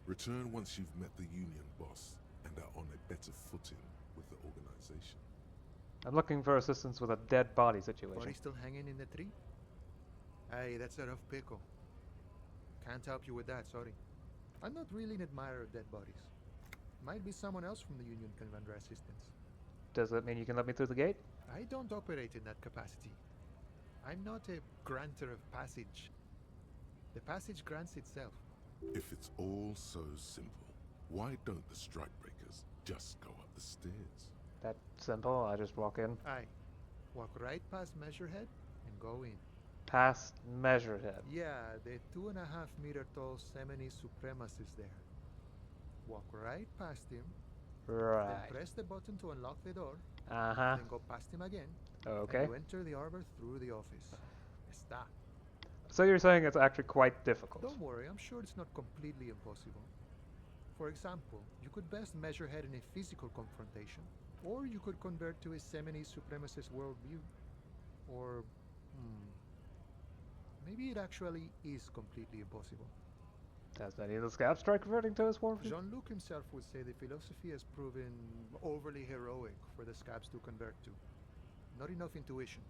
Return once you've met the union boss and are on a better footing with the organization. I'm looking for assistance with a dead body situation. Body still hanging in the tree? Hey, that's a rough pickle. Can't help you with that, sorry. I'm not really an admirer of dead bodies. Might be someone else from the union can render assistance. Does that mean you can let me through the gate? I don't operate in that capacity. I'm not a granter of passage. The passage grants itself. If it's all so simple, why don't the strikebreakers just go up the stairs? That simple, I just walk in. Aye. Walk right past Measurehead and go in. Past Measured Head. Yeah, the 2.5 meter tall Semini Supremus is there. Walk right past him. Right. Then press the button to unlock the door. Uh-huh. Then go past him again. Okay. And you enter the arbor through the office. Está. So you're saying it's actually quite difficult. Don't worry, I'm sure it's not completely impossible. For example, you could best measure head in a physical confrontation, or you could convert to a Semini Supremacist worldview. Or, maybe it actually is completely impossible. Has any of the scabs tried converting to a swarm feast? Jean-Luc himself would say the philosophy has proven overly heroic for the scabs to convert to. Not enough intuition.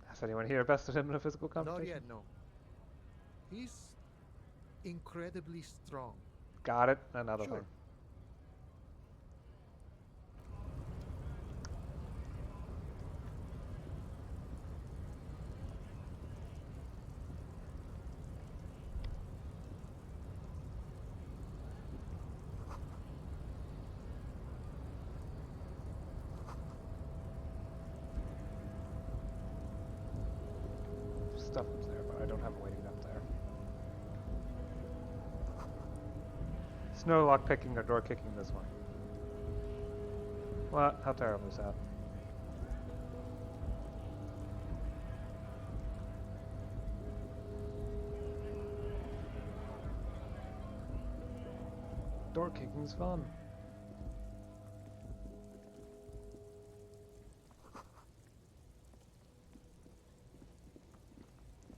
Has anyone here bested him in a physical competition? Not yet, no. He's incredibly strong. Got it. Another Sure. thing. Stuff up there, but I don't have a waiting up there. Snow lock picking or door kicking this way. What? How terrible is that? Door kicking's fun.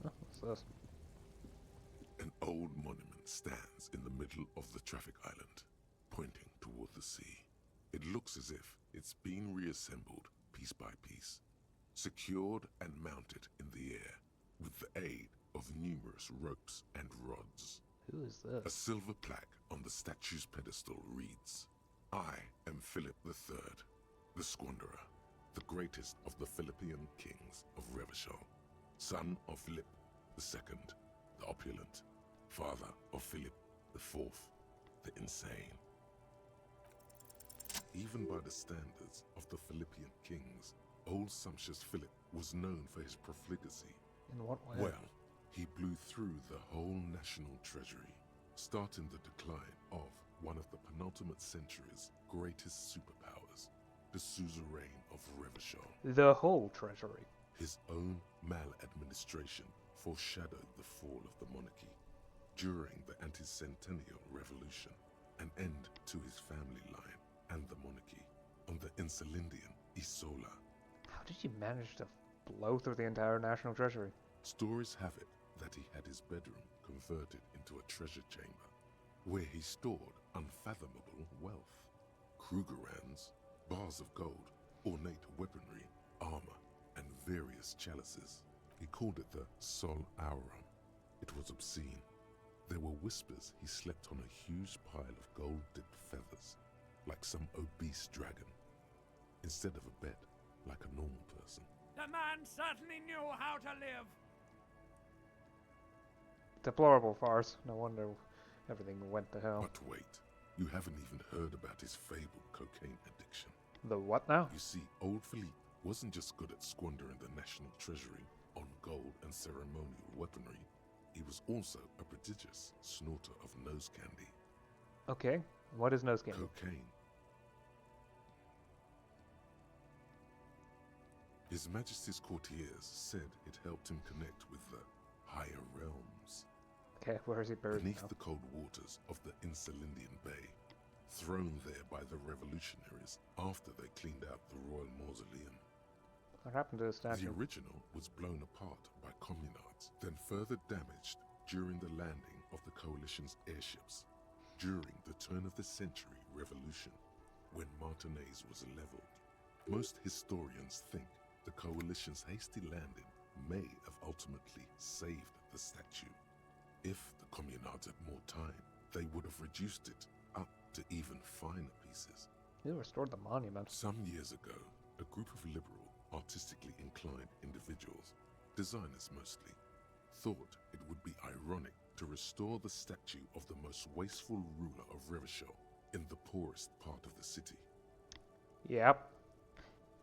Oh, what's this? An old monument stands in the middle of the traffic island, pointing toward the sea. It looks as if it's been reassembled piece by piece, secured and mounted in the air with the aid of numerous ropes and rods. Who is A this? silver plaque on the statue's pedestal reads, "I am Philip III, the Squanderer, the greatest of the Philippian kings of Revachol, son of Philip II, the opulent, father of Philip IV, the insane." Even by the standards of the Philippian kings, old sumptuous Philip was known for his profligacy. In what way? Well, he blew through the whole national treasury, starting the decline of one of the penultimate century's greatest superpowers, the suzerain of Revachol. The whole treasury. His own maladministration foreshadowed the fall of the monarchy. During the anti-centennial revolution, an end to his family line and the monarchy on the Insulindian Isola. How did you manage to blow through the entire national treasury? Stories have it that he had his bedroom converted into a treasure chamber, where he stored unfathomable wealth. Krugerrands, bars of gold, ornate weaponry, armor, and various chalices. He called it the Sol Aurum. It was obscene. There were whispers he slept on a huge pile of gold-dipped feathers, like some obese dragon, instead of a bed, like a normal person. The man certainly knew how to live. Deplorable farce. No wonder everything went to hell. But wait, you haven't even heard about his fabled cocaine addiction. The what now? You see, old Philippe wasn't just good at squandering the national treasury on gold and ceremonial weaponry. He was also a prodigious snorter of nose candy. Okay. What is nose candy? Cocaine. His Majesty's courtiers said it helped him connect with the higher realms. Okay, where is he buried Beneath now? the cold waters of the Insulindian Bay, thrown there by the revolutionaries after they cleaned out the royal mausoleum. What happened to the The statue? original was blown apart by communards, then further damaged during the landing of the coalition's airships during the turn-of-the-century revolution, when Martinez was leveled. Most historians think the coalition's hasty landing may have ultimately saved the statue. If the communards had more time, they would have reduced it up to even finer pieces. You restored the monument. Some years ago, a group of liberal, artistically inclined individuals, designers mostly, thought it would be ironic to restore the statue of the most wasteful ruler of Revachol in the poorest part of the city. Yep.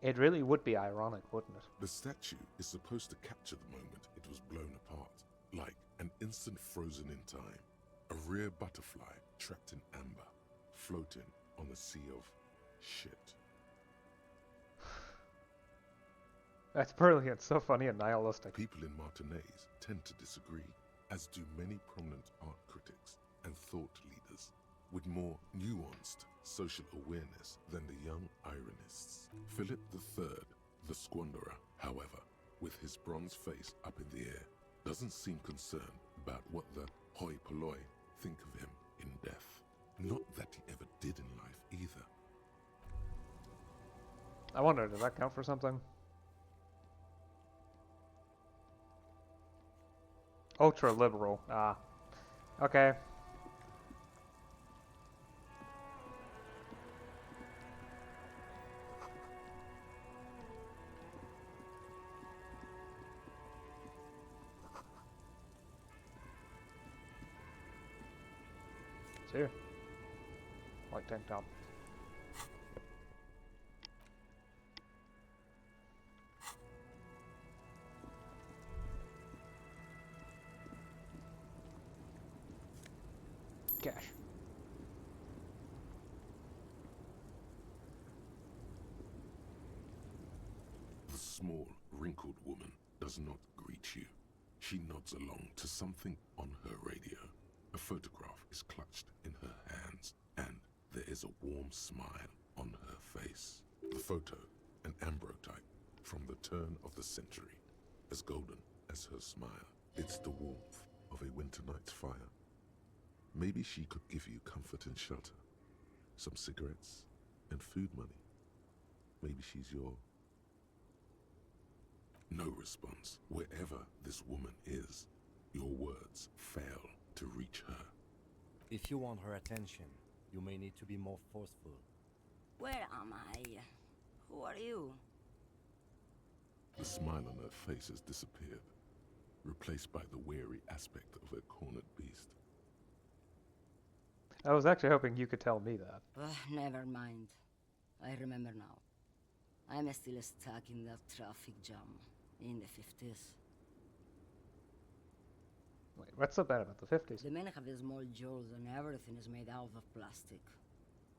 It really would be ironic, wouldn't it? The statue is supposed to capture the moment it was blown apart, like an instant frozen in time, a rare butterfly trapped in amber, floating on a sea of shit. That's brilliant. So funny and nihilistic. People in Martinez tend to disagree, as do many prominent art critics and thought leaders with more nuanced social awareness than the young ironists. Philip III, the Squanderer, however, with his bronze face up in the air, doesn't seem concerned about what the hoi polloi think of him in death. Not that he ever did in life either. I wonder, does that count for something? Ultra liberal. Ah. Okay. See? White tank top. Cash. The small, wrinkled woman does not greet you. She nods along to something on her radio. A photograph is clutched in her hands, and there is a warm smile on her face. The photo, an ambrotype from the turn of the century, as golden as her smile. It's the warmth of a winter night's fire. Maybe she could give you comfort and shelter, some cigarettes and food money. Maybe she's your... No response. Wherever this woman is, your words fail to reach her. If you want her attention, you may need to be more forceful. Where am I? Who are you? The smile on her face has disappeared, replaced by the wary aspect of a cornered beast. I was actually hoping you could tell me that. Never mind. I remember now. I'm still stuck in that traffic jam in the 50s. Wait, what's so bad about the 50s? The men have small jaws and everything is made out of plastic.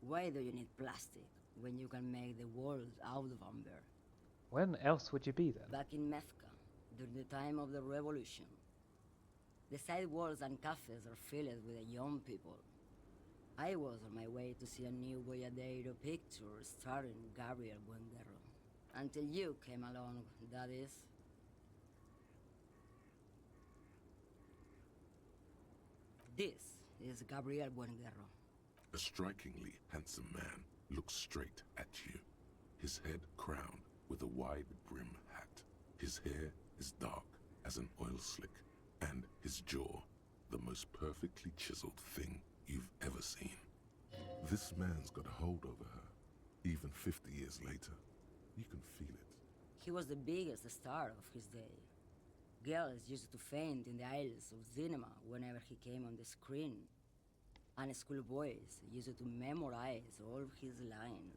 Why do you need plastic when you can make the world out of amber? When else would you be then? Back in Methka, during the time of the revolution. The sidewalks and cafes are filled with young people. I was on my way to see a new Boyadero picture starring Gabriel Buenguerro. Until you came along, that is. This is Gabriel Buenguerro. A strikingly handsome man looks straight at you, his head crowned with a wide brim hat. His hair is dark as an oil slick, and his jaw the most perfectly chiseled thing you've ever seen. This man's got a hold over her, even 50 years later. You can feel it. He was the biggest star of his day. Girls used to faint in the aisles of cinema whenever he came on the screen. And schoolboys used to memorize all his lines.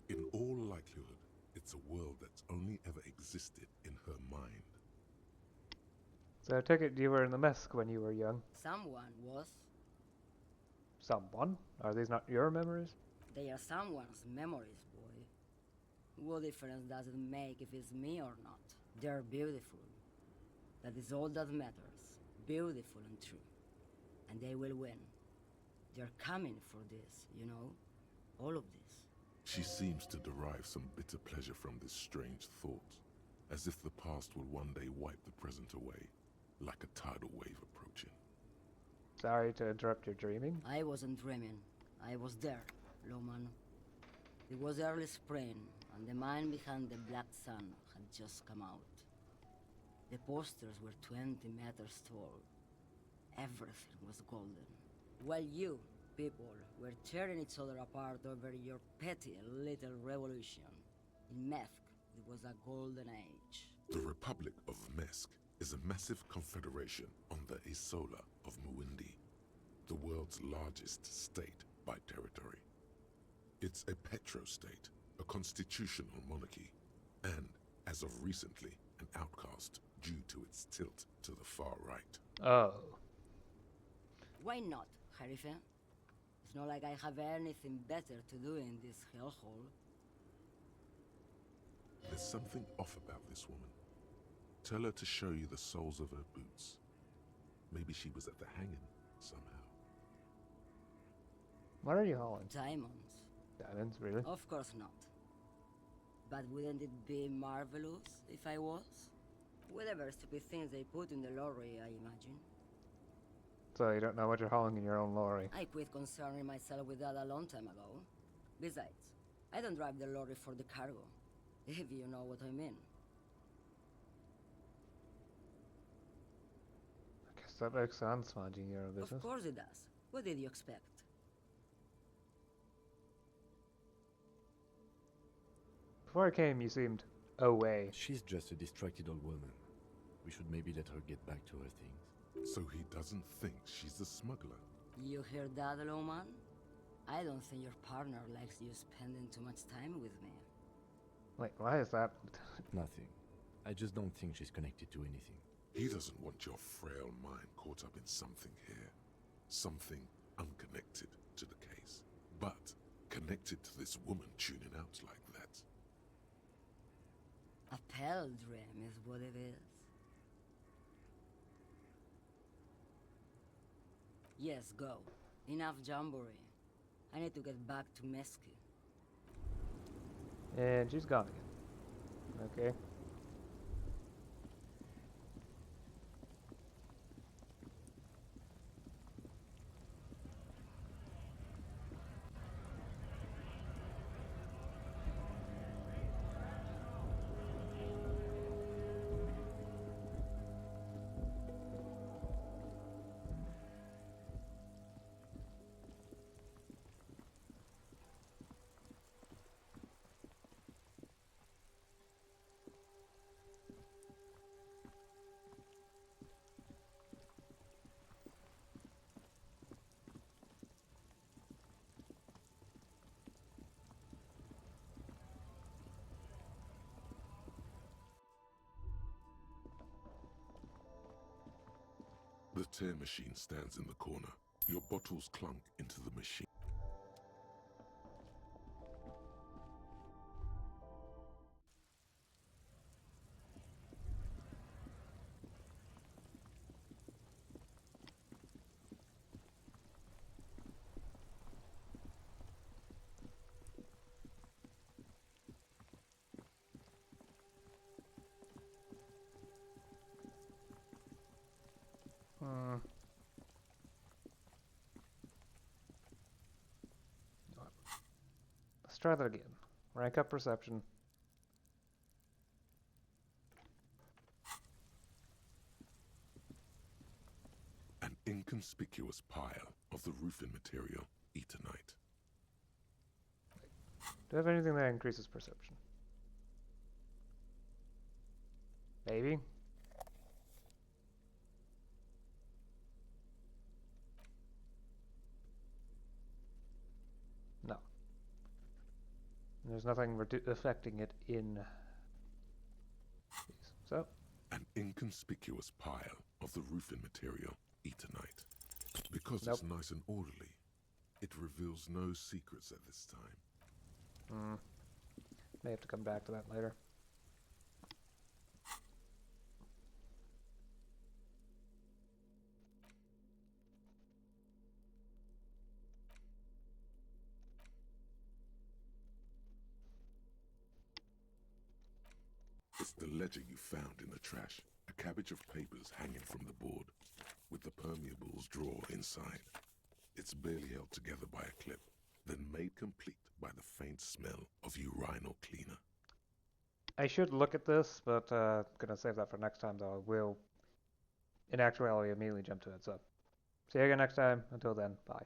In all likelihood, it's a world that's only ever existed in her mind. So I take it you were in the Mesk when you were young. Someone was. Someone? Are these not your memories? They are someone's memories, boy. What difference does it make if it's me or not? They're beautiful. That is all that matters. Beautiful and true. And they will win. They're coming for this, you know? All of this. She seems to derive some bitter pleasure from this strange thought, as if the past will one day wipe the present away, like a tidal wave approaching. Sorry to interrupt your dreaming. I wasn't dreaming. I was there, Loman. It was early spring, and the man behind the black sun had just come out. The posters were 20 meters tall. Everything was golden. While you, people, were tearing each other apart over your petty little revolution. In Methk, it was a golden age. The Republic of Mesk is a massive confederation on the Isola of Muindi, the world's largest state by territory. It's a petrostate, a constitutional monarchy, and, as of recently, an outcast due to its tilt to the far right. Oh. Why not, Harife? It's not like I have anything better to do in this hellhole. There's something off about this woman. Tell her to show you the soles of her boots. Maybe she was at the hanging somehow. What are you hauling? Diamonds. Diamonds, really? Of course not. But wouldn't it be marvelous if I was? Whatever stupid things they put in the lorry, I imagine. So you don't know what you're hauling in your own lorry. I quit concerning myself with that a long time ago. Besides, I don't drive the lorry for the cargo, if you know what I mean. I guess that makes sense, minding your own business. Of course it does. What did you expect? Before I came, you seemed away. She's just a distracted old woman. We should maybe let her get back to her things. So he doesn't think she's a smuggler. You hear that, Lowman? I don't think your partner likes you spending too much time with me. Wait, why is that? Nothing. I just don't think she's connected to anything. He doesn't want your frail mind caught up in something here. Something unconnected to the case. But connected to this woman tuning out like that. A pale dream is what it is. Yes, go. Enough jamboree. I need to get back to Mesky. And she's gone again. Okay. The tear machine stands in the corner. Your bottles clunk into the machine. Let's try that again. Rank up perception. An inconspicuous pile of the roofing material, Eternite. Do I have anything that increases perception? Maybe? No. There's nothing affecting it in these. So? An inconspicuous pile of the roofing material, Eternite. Because Nope. it's nice and orderly, it reveals no secrets at this time. May have to come back to that later. It's the ledger you found in the trash. A cabbage of papers hanging from the board, with the permeables drawer inside. It's barely held together by a clip, then made complete by the faint smell of urinal cleaner. I should look at this, but gonna save that for next time, though. I will, in actuality, immediately jump to it. So, see you again next time. Until then, bye.